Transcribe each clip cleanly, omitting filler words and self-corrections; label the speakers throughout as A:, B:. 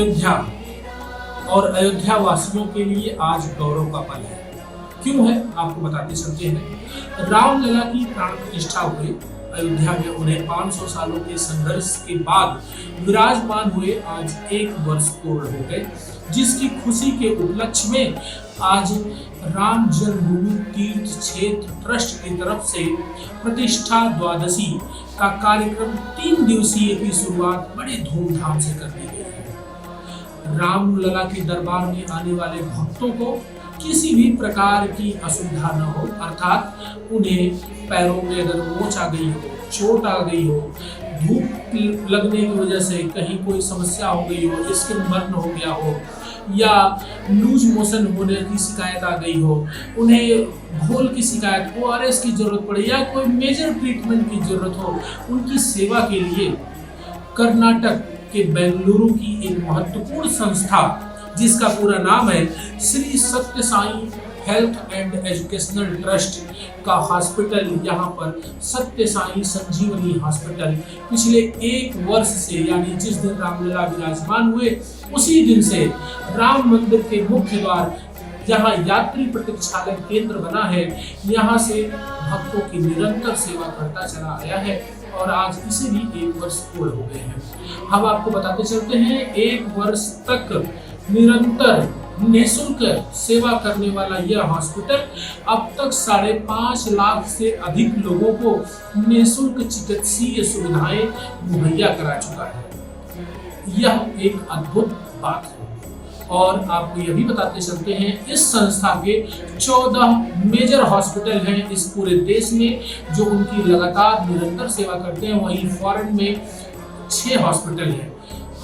A: अयोध्या और अयोध्या वासियों के लिए आज गौरव का पल है। क्यों है आपको बताते चलते हैं। रामलला की प्राण प्रतिष्ठा हुई अयोध्या में उन्हें 500 सालों के संघर्ष के बाद विराजमान हुए आज 1 वर्ष पूर्ण हो गए, जिसकी खुशी के उपलक्ष्य में आज राम जन्मभूमि तीर्थ क्षेत्र ट्रस्ट की तरफ से प्रतिष्ठा द्वादशी का कार्यक्रम 3 दिवसीय की शुरुआत बड़े धूमधाम से कर दी गई है। रामलला के दरबार में आने वाले भक्तों को किसी भी प्रकार की असुविधा न हो, अर्थात उन्हें पैरों में अगर मोच आ गई हो, चोट आ गई हो, धूप लगने की वजह से कहीं कोई समस्या हो गई हो, स्किन बर्न हो गया हो या लूज मोशन होने की शिकायत आ गई हो, उन्हें घोल की शिकायत, ORS की जरूरत पड़े या कोई मेजर ट्रीटमेंट की जरूरत हो, उनकी सेवा के लिए कर्नाटक के बेंगलुरु की एक महत्वपूर्ण संस्था जिसका पूरा नाम है श्री सत्य Sai health and educational trust का हॉस्पिटल, यहाँ पर सत्य साई संजीवनी हॉस्पिटल पिछले 1 वर्ष से, यानी जिस दिन रामलला विराजमान हुए उसी दिन से राम मंदिर के मुख्य द्वार जहाँ यात्री प्रतीक्षालय केंद्र बना है, यहाँ से भक्तों की निरंतर सेवा करता चला आया है और आज इसे भी 1 वर्ष पूर्ण हो गए हैं। हम आपको बताते चलते हैं 1 वर्ष तक निरंतर निःशुल्क सेवा करने वाला यह हॉस्पिटल अब तक 5.5 लाख से अधिक लोगों को निःशुल्क चिकित्सीय सुविधाएं मुहैया करा चुका है। यह एक अद्भुत बात है। और आपको यह भी बताते चलते हैं इस संस्था के 14 मेजर हॉस्पिटल हैं इस पूरे देश में जो उनकी लगातार निरंतर सेवा करते हैं, वहीं फॉरेन में 6 हॉस्पिटल हैं।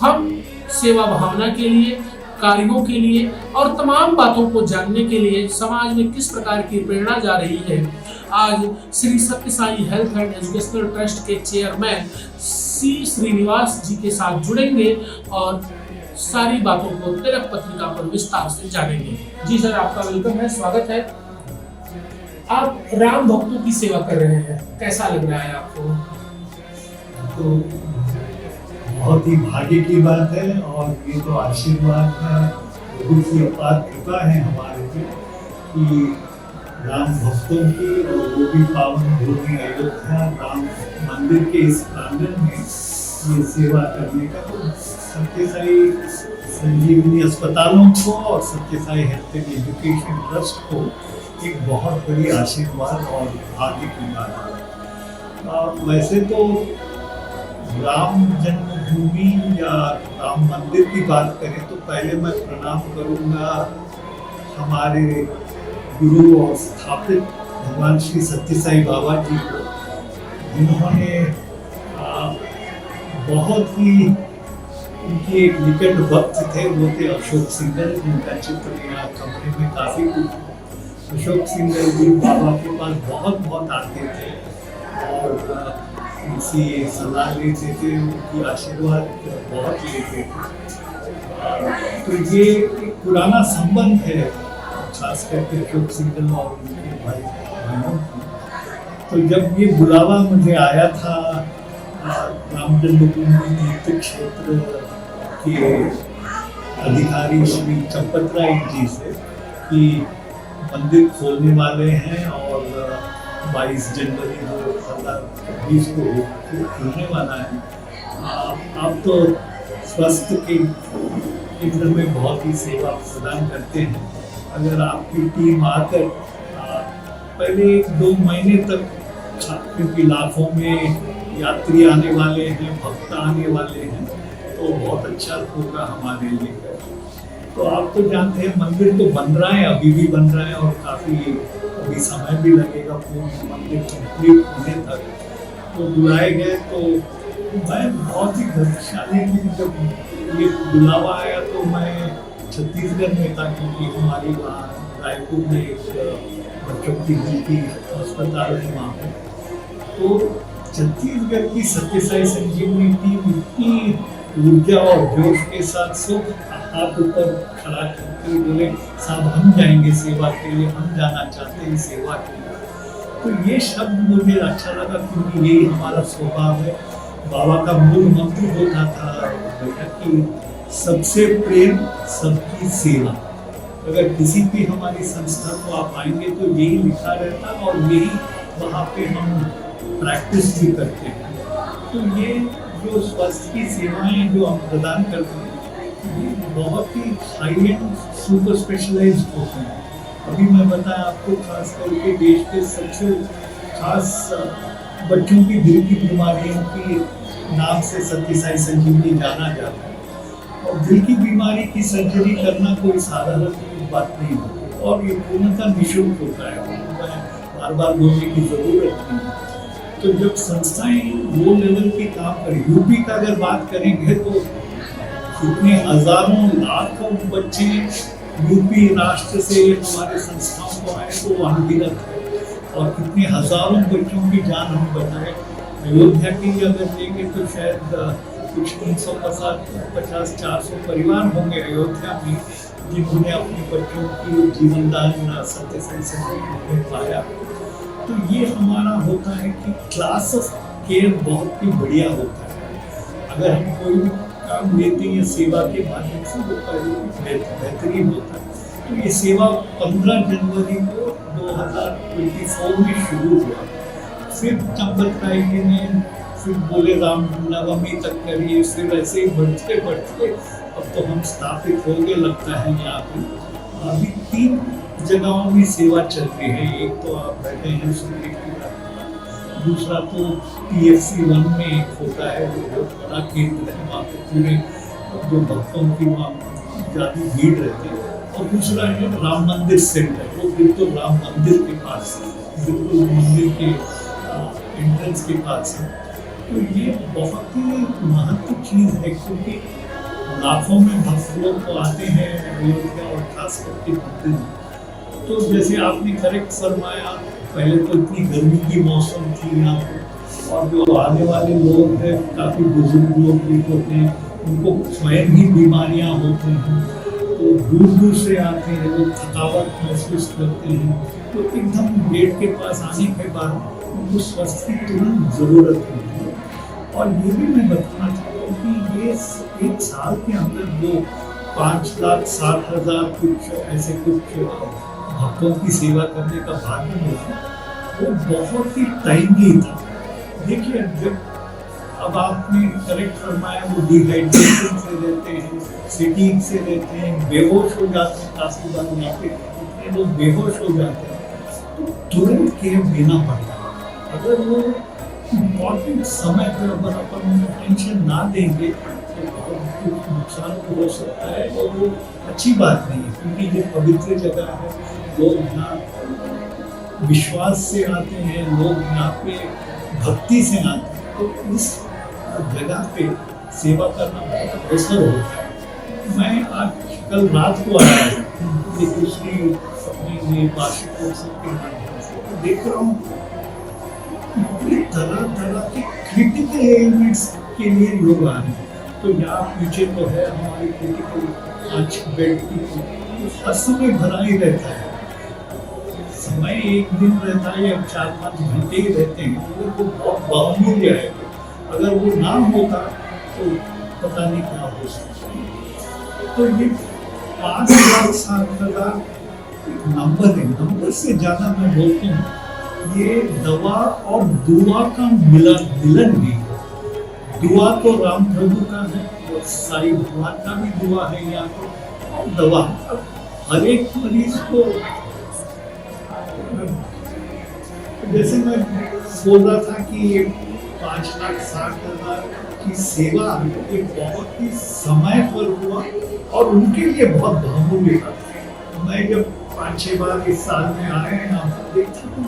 A: हम सेवा भावना के लिए, कार्यों के लिए और तमाम बातों को जानने के लिए समाज में किस प्रकार की प्रेरणा जा रही है, आज श्री सत्य Sai health and educational trust के चेयरमैन सी श्रीनिवास जी के साथ जुड़ेंगे और सारी बातों को तिलक पत्रिका पर विस्तार से जानेंगे। जी सर, आपका वेलकम है, स्वागत है। आप राम भक्तों की सेवा कर रहे हैं, कैसा लग रहा है आपको?
B: तो बहुत ही भाग्य की बात है और ये तो आशीर्वाद है, प्रभु की अपार कृपा है हमारे पे कि राम भक्तों की और वो भी पावन भूमि अयोध्या राम मंदिर के इस प्रांगण में ये सेवा करने का, तो सत्य साई संजीवनी अस्पतालों को और सत्य Sai health and education trust को एक बहुत बड़ी आशीर्वाद और भाग्य की बात है। वैसे तो राम जन्मभूमि या राम मंदिर की बात करें तो पहले मैं प्रणाम करूंगा हमारे गुरु और स्थापित भगवान श्री सत्य साई बाबा जी को, जिन्होंने बहुत ही उनके एक निकट वक्त थे, वो थे अशोक सिंघल, उनका चित्र यहाँ कमरे में काफ़ी कुछ। अशोक सिंघल जी बाबा के पास बहुत आते थे और उनसे सलाह लेते थे, उनकी आशीर्वाद बहुत लेते थे। तो ये एक पुराना संबंध है, खास करके अशोक सिंघल और उनके भाइयों की। तो जब ये बुलावा मुझे आया था राम जन्मभूमि तीर्थ क्षेत्र के अधिकारी श्री चंपत राय जी से कि मंदिर खोलने वाले हैं और 22 जनवरी 2020 को खुलने वाला है। आप तो स्वास्थ्य के केंद्र में बहुत ही सेवा प्रदान करते हैं। अगर आपकी टीम आकर पहले 1-2 महीने तक, क्योंकि लाखों में यात्री आने वाले हैं, भक्त आने वाले हैं, तो बहुत अच्छा होगा हमारे लिए। तो आप तो जानते हैं मंदिर तो बन रहा है, अभी भी बन रहा है और काफ़ी अभी समय भी लगेगा पूर्ण मंदिर कंप्लीट होने तक। तो बुलाए गए तो मैं बहुत ही गौरवशाली थी जब ये बुलावा आया। तो मैं छत्तीसगढ़ में था, क्योंकि हमारी वहाँ रायपुर में एक बच्चों की गिनती अस्पताल है वहाँ पे। तो छत्तीसगढ़ की सत्य साई संजीवनी टीम इतनी ऊर्जा और जोश के साथ सब हाथ ऊपर खड़ा करके बोले, साहब हम जाएंगे सेवा के लिए, हम जाना चाहते हैं सेवा के लिए। तो ये शब्द मुझे अच्छा लगा, क्योंकि यही हमारा स्वभाव है। बाबा का मूल मंत्र होता था बेटा कि सबसे प्रेम, सबकी सेवा। अगर किसी भी हमारी संस्था को आप आएंगे तो यही लिखा रहता और यही वहाँ पे हम प्रैक्टिस भी करते हैं। तो ये जो स्वास्थ्य की सेवाएं जो हम प्रदान करते हैं ये बहुत ही हाई एंड सुपर स्पेशलाइज्ड होते हैं। अभी मैं बताया आपको, खास करके देश के सबसे खास बच्चों की दिल की बीमारियों की नाम से सत्य साई संजीवनी जाना जाता है। और दिल की बीमारी की सर्जरी करना कोई साधारण बात नहीं होती और ये पूर्णतः निःशुल्क होता है, बार बार बोलने की जरूरत नहीं है। तो जब संस्थाएं वो लेवल की काम करें, यूपी का अगर बात करेंगे तो कितने हजारों लाखों बच्चे यूपी राष्ट्र से हमारे संस्थाओं को आए तो अनगिनत है और कितने हजारों बच्चों की जान हम बचाए। अयोध्या की अगर लेंगे तो शायद कुछ 350-400 परिवार होंगे अयोध्या में जिन्होंने अपने बच्चों की जीवनदान सत्य साई में पाया। तो ये हमारा होता है कि क्लास ऑफ केयर बहुत ही बढ़िया होता है। अगर हम कोई भी काम लेते हैं सेवा के माध्यम से वो बेहतरीन होता है। तो ये सेवा 15 जनवरी को 2024 में शुरू हुआ। फिर चंपत राय जी ने फिर बोले राम नवमी तक करिए, फिर ऐसे ही बढ़ते बढ़ते अब तो हम स्थापित हो गए लगता है यहाँ पे। अभी 3 जगहों में सेवा चल रही है। एक तो आप बैठे हैं सुनने की बात, दूसरा तो PFC 1 में एक होता है जो बहुत बड़ा केंद्र है, वहाँ पे पूरे जो भक्तों की वहाँ ज़्यादा भीड़ रहती है। और दूसरा है राम मंदिर सेंटर, वो बिल्कुल राम मंदिर के पास है, बिल्कुल मंदिर के एंट्रेंस के पास है। तो ये बहुत ही महत्वपूर्ण चीज़ है क्योंकि लाखों में भक्त लोग तो आते हैं अयोध्या और खास करके मंदिर में। तो जैसे आपने करेक्ट फरमाया, पहले तो इतनी गर्मी की मौसम थी यहाँ पे और जो आने वाले लोग हैं काफ़ी बुजुर्ग लोग भी होते हैं, उनको स्वयं ही बीमारियाँ होती हैं, तो दूर दूर से आते हैं, लोग थकावट महसूस करते हैं। तो एकदम गेट के पास आने के बाद उनको स्वास्थ्य की तुरंत ज़रूरत होती है। और ये भी मैं बताना चाहता हूँ कि ये एक साल के अंदर जो 5,60,000 कुछ ऐसे कुछ भक्तों की सेवा करने का भाग्य मिला वो बहुत ही टाइमली था। देखिए जब अब आपने करेक्ट फरमाया, वो डिहाइड्रेशन से रहते हैं, सिटीज से रहते हैं, बेहोश हो जाते हैं, काफी बार यहाँ पे लोग बेहोश हो जाते हैं, तो तुरंत केयर देना पड़ता है। अगर वो इम्पॉर्टेंट समय पर अगर अपन टेंशन ना देंगे तो बहुत कुछ नुकसान तो हो सकता है और वो अच्छी बात नहीं है क्योंकि ये पवित्र जगह है। लोग यहाँ विश्वास से आते हैं, लोग यहाँ पे भक्ति से आते हैं, तो इस जगह पे सेवा करना बहुत अवसर होता है। मैं आज कल रात को आया ये दूसरी अपनी वार्षिक उत्सव के माध्यम से देख रहा हूँ तरह तरह के क्रिटिकल एलिमेंट्स के लिए लोग आ रहे हैं। तो यहाँ पीछे तो है हमारी क्रिटिकल 5 बेड की, हर समय भरा ही रहता है। समय एक दिन रहता है या 4-5 घंटे ही रहते हैं, तो वो बहुत बहुमूल्य है। अगर वो ना होता तो पता नहीं क्या हो सकता। तो ये 5,60,000 नंबर है, नंबर से ज़्यादा मैं बोलता हूँ ये दवा और दुआ का मिलन भी है। दुआ तो राम प्रभु का है और साईं भगवान का भी दुआ है यहाँ तो, और दवा हर एक मरीज को, जैसे मैं बोल रहा था कि ये 5,60,000 की सेवा एक बहुत ही समय पर हुआ और उनके लिए बहुत बहुमूल्य था। मैं जब 5-6 बार इस साल में आए हैं यहाँ पर देखता हूँ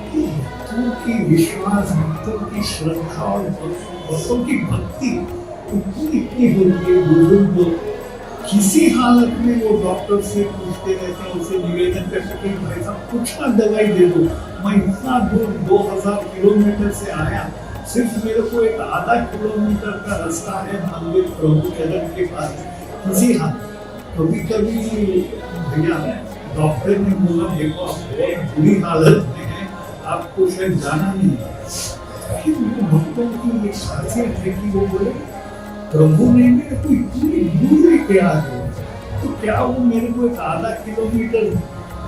B: भक्तों की विश्वास, भक्तों की श्रद्धा और भक्तों की भक्ति इतनी होती है। बुजुर्ग लोग किसी हालत में वो डॉक्टर से पूछते रहते हैं, उसे निवेदन करते कि भाई साहब कुछ ना दवाई दे दो, मैं इतना दूर 2,000 किलोमीटर से आया, सिर्फ मेरे को एक आधा किलोमीटर का रास्ता है मंदिर प्रभु चरण के पास। किसी हालत कभी कभी भैया डॉक्टर ने बोला देखो आप बहुत बुरी हालत में है, आपको शायद जाना नहीं है। फिर वो भक्तों की एक खासियत है कि वो बोले प्रभु ने मेरे को इतनी दूर लेके आ गए, तो क्या वो मेरे को एक आधा किलोमीटर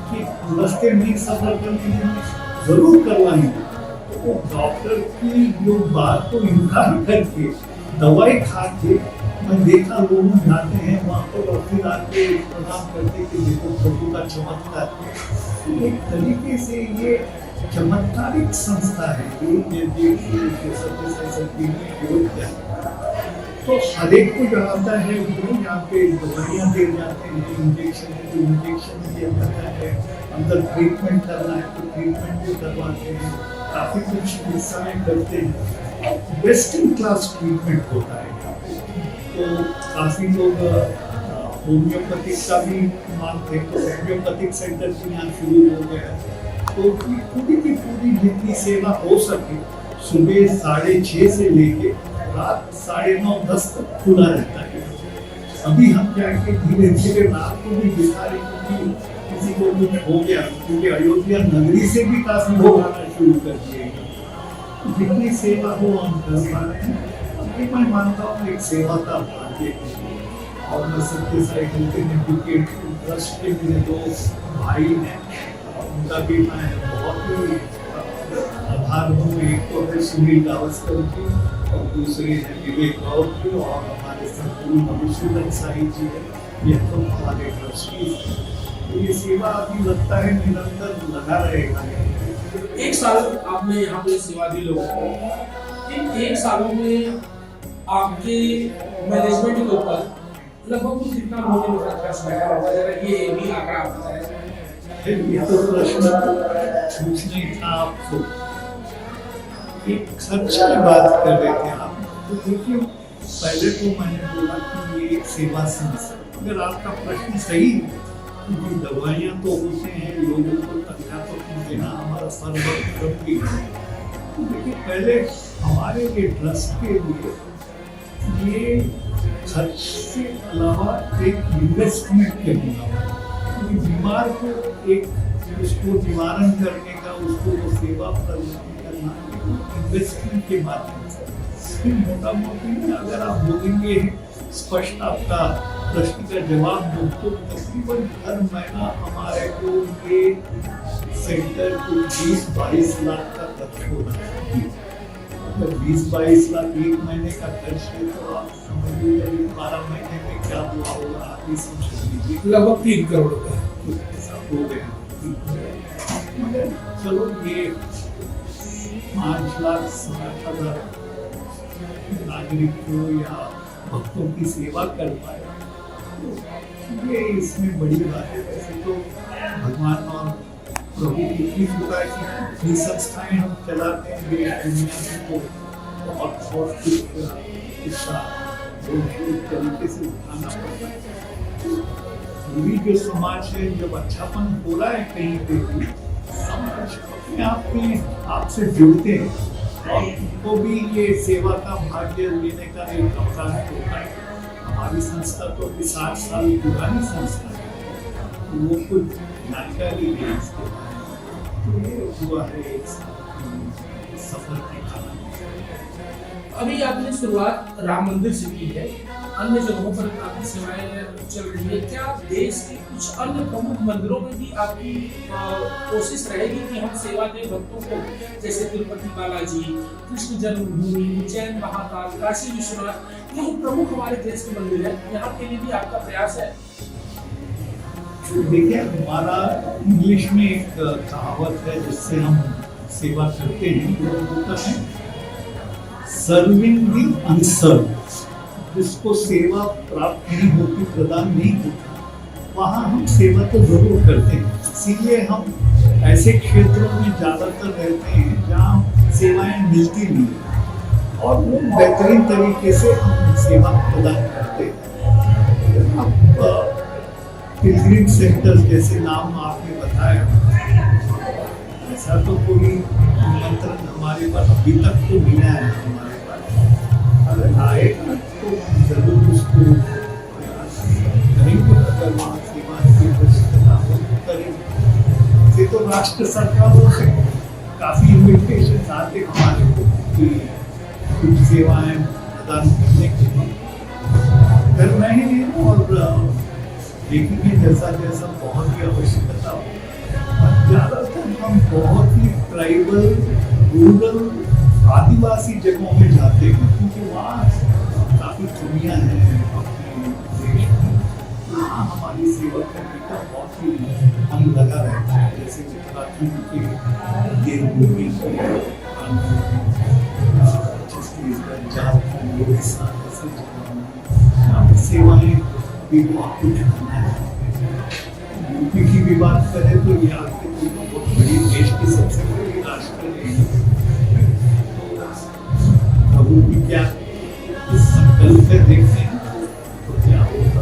B: की रास्ते में सफर करने के लिए जरूर करवाएंगे। तो वो डॉक्टर की जो बात को इनकार करके दवाई खा के मैं देखा लोग जाते हैं वहाँ पर और फिर आके प्रणाम करते कि देखो प्रभु का चमत्कार। तो एक तरीके से ये चमत्कारिक संस्था है ये देखिए सत्य संस्कृति में योग है। तो हर एक को जानता है वो यहाँ पे दवाइयाँ दे जाते हैं, इंजेक्शन दिया जाता है, अंदर ट्रीटमेंट करना है तो ट्रीटमेंट भी करवाते हैं, काफी कुछ हिस्साएँ करते हैं। वेस्टर्न क्लास ट्रीटमेंट होता है। तो काफी लोग होम्योपैथिक का भी मानते हैं, तो होम्योपैथिक सेंटर भी यहाँ शुरू हो गया है। तो पूरी की पूरी जितनी सेवा हो सके सुबह 6:30 से लेके रात 9:30-10 तक खुला रहता है। अभी हम जाके धीरे धीरे रात को भी दिखा रहे क्योंकि किसी को कुछ हो गया, क्योंकि अयोध्या नगरी से भी काफी लोग आना शुरू कर दिए। जितनी सेवा हो हम कर पा रहे हैं, मैं मानता हूँ एक सेवा का भाग्य है। और मैं सत्य साई एजुकेट ट्रस्ट के मेरे दो भाई हैं, उनका भी मैं बहुत ही आभार हूँ। एक तो है सुनील गावस्कर जी और दूसरे हैं विवेक गौर जी और हमारे सतगुरु मधुसूदन साई जी है, ये तो हमारे ट्रस्टी। तो ये सेवा अभी लगता है निरंतर लगा रहेगा।
A: 1 साल आपने यहाँ पे सेवा दी लोगों को। इन 1 सालों में आपके मैनेजमेंट के ऊपर लगभग कुछ कितना मोटी मोटा खर्च बैठा होगा, जरा ये भी आंकड़ा आप बताएं।
B: ये तो प्रश्न पूछने था आपको, एक खर्च की बात कर रहे थे आप। तो देखिए पहले तो मैंने बोला कि ये एक सेवा संस्था, अगर आपका प्रश्न सही है क्योंकि दवाइयाँ तो होते हैं, लोगों को तनख्वाह तो देना हमारा सर्वोत्तम भी है। तो देखिए पहले हमारे ये ट्रस्ट के लिए ये खर्च से अलावा एक इन्वेस्टमेंट के लिए बीमार को एक उसको निवारण करने का, उसको वो सेवा प्रदान करना इन्वेस्टमेंट के माध्यम से। फिर मोटा मोटी अगर आप बोलेंगे स्पष्ट आपका प्रश्न का जवाब दो तो तकरीबन हर महीना हमारे को ये सेंटर को 20-22 लाख का खर्च हो रहा है। 20-22 लाख एक महीने का खर्च है तो आप समझ लीजिए 12 महीने में क्या हुआ होगा, आप ही समझ लीजिए
A: लगभग 3 करोड़ रुपए
B: हो गए। मगर चलो ये 5,60,000 नागरिकों या भक्तों की सेवा कर पाए तो ये इसमें बड़ी बात है। वैसे तो भगवान और प्रभु की कृपा की संस्थाएं हम चलाते हैं देश दुनिया में, तो बहुत कुछ इसका तरीके से उठाना पड़ता है। पूरी जो समाज है जब अच्छापन हो रहा है कहीं पे भी, समाज अपने आप में आपसे जुड़ते हैं और उनको भी ये सेवा का भाग्य लेने का एक अवसर होता है। हमारी संस्था तो अभी 60 साल पुरानी संस्था है, तो वो कुछ जानकारी है इसके बारे में। तो ये हुआ है एक सफर की कहानी।
A: अभी आपने शुरुआत राम मंदिर से की है, अन्य जगहों पर आपकी सेवाएं चल रही है। क्या देश के कुछ अन्य प्रमुख मंदिरों में भी आपकी कोशिश रहेगी कि हम सेवा दें भक्तों को, जैसे तिरुपति बालाजी, कृष्ण जन्मभूमि, उज्जैन महाकाल, काशी विश्वनाथ, यही प्रमुख हमारे देश के मंदिर है, यहाँ के लिए भी आपका प्रयास है?
B: देखिए हमारा इंग्लिश में एक कहावत है जिससे हम सेवा करते हैं, वो होता है सर्विंग द अनसर्व्ड। जिसको सेवा प्राप्त नहीं होती, प्रदान नहीं होती, वहाँ हम सेवा तो जरूर करते हैं। इसीलिए हम ऐसे क्षेत्रों में ज़्यादातर रहते हैं जहाँ सेवाएं मिलती नहीं और वो बेहतरीन तरीके से हम सेवा प्रदान करते हैं। अब पिलग्रिम सेंटर जैसे नाम आपने बताया, ऐसा तो कोई निमंत्रण हमारे पास अभी तक तो मिला है हमारे पास। अगर आएगा तो जरूर उसको करेंगे, अगर वहाँ सेवा की आवश्यकता हो तो करेंगे। ये तो राष्ट्र सरकारों से काफ़ी इन्विटेशन आते हमारे को कि कुछ सेवाएं प्रदान करने के लिए। देखेंगे जैसा जैसा बहुत ही आवश्यकता हो। और ज़्यादातर हम बहुत ही ट्राइबल, रूरल, आदिवासी जगहों में जाते हैं क्योंकि वहाँ काफ़ी दुनिया है अपने देश में। वहाँ हमारी सेवा करने का बहुत ही मन लगा रहता है। जैसे उत्तराखंड के देवभूमि छत्तीसगढ़, झारखंड, उड़ीसा जैसे जगहों में सेवाएं भी बहुत कुछ करना है। यूपी की भी बात करें तो यहाँ के तो बहुत बड़ी देश की सबसे बड़ी राष्ट्र है। प्रभु की क्या संकल्प है देखते हैं तो क्या होगा।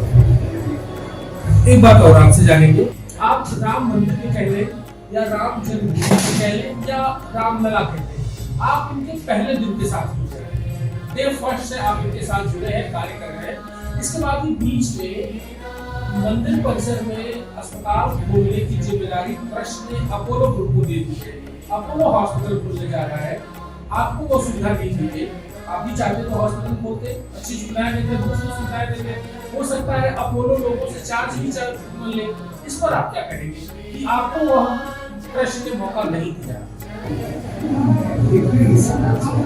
A: एक बात और आपसे जानेंगे, आप राम मंदिर के कह लें या राम जन्मभूमि के कह लें या रामलला कहते हैं, आप इनके पहले दिन के साथ जुड़े हैं, डे फर्स्ट से आप इनके साथ जुड़े हैं, कार्य कर रहे हैं। इसके बाद ही बीच में मंदिर परिसर में अस्पताल खोलने की जिम्मेदारी ट्रस्ट ने अपोलो ग्रुप को दे दी है। अपोलो हॉस्पिटल खोलने जा रहा है, आपको वो सुविधा नहीं दी गई। आप भी चाहते तो हॉस्पिटल खोलते, अच्छी सुविधाएं देते, दूसरी सुविधाएं देते, हो सकता है अपोलो लोगों से चार्ज भी ले। इस पर आप क्या कहेंगे कि आपको वह ट्रस्ट ने मौका नहीं दिया?
B: देखिए इस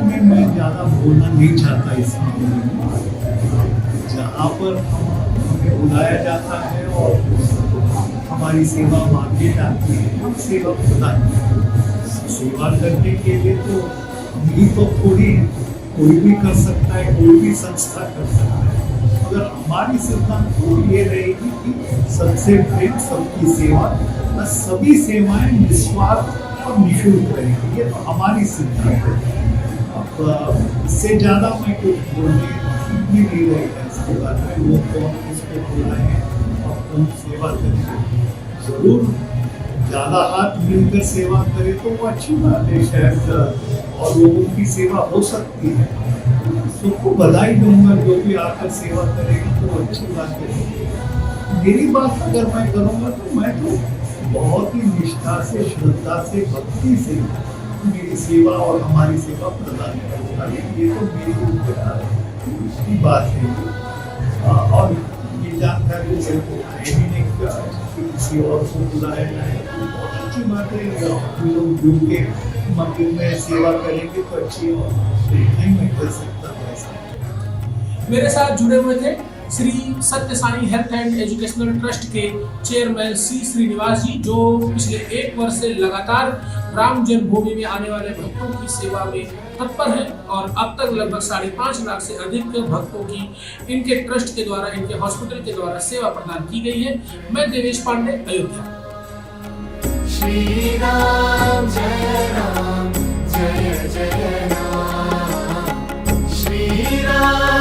B: में मैं ज़्यादा बोलना नहीं चाहता। इसमें जहाँ पर हमें बुलाया जाता है और हमारी सेवा मांगी जाती है, हम सेवा प्रदान सेवा करने के लिए तो भी तो थोड़ी कोई भी कर सकता है, कोई भी संस्था कर सकता है। अगर हमारी सिद्धांत तो ये रहेगी कि सबसे प्रेम सबकी सेवा, और सभी सेवाएं निस्वार्थ और निःशुल्क रहेगी। ये तो हमारी सिद्धांत है। अब इससे ज़्यादा मैं कुछ बोलने भी नहीं रहेगा इसके बारे में। वो कौन किसको बोल रहे हैं और कौन सेवा करेंगे। जरूर ज़्यादा हाथ मिलकर सेवा करे तो वो अच्छी बात है शायद, और लोगों की सेवा हो सकती है। सबको बधाई दूंगा जो भी आकर सेवा करेगा तो अच्छी बात है। मेरी बात अगर मैं करूँगा तो मैं तो बहुत ही निष्ठा से, श्रद्धा से, भक्ति से मेरी सेवा और हमारी सेवा प्रदान करूँगा। ये तो मेरी बात है। और ये जानकारी सिर्फ भी नहीं कि किसी और को बुलाया जाए तो बहुत अच्छी बात है। लोग जुड़ के मंदिर में सेवा करेंगे तो अच्छी और नहीं मैं कर सकता हूँ ऐसा।
A: मेरे साथ जुड़े हुए थे श्री सत्य Sai health and educational trust के चेयरमैन सी श्रीनिवास जी, जो पिछले 1 वर्ष से लगातार राम जन्मभूमि में आने वाले भक्तों की सेवा में तत्पर हैं और अब तक लगभग 5.5 लाख से अधिक भक्तों की इनके ट्रस्ट के द्वारा, इनके हॉस्पिटल के द्वारा सेवा प्रदान की गई है। मैं देवेश पांडे, अयोध्या।
C: श्री राम जय राम जय जय राम, श्री राम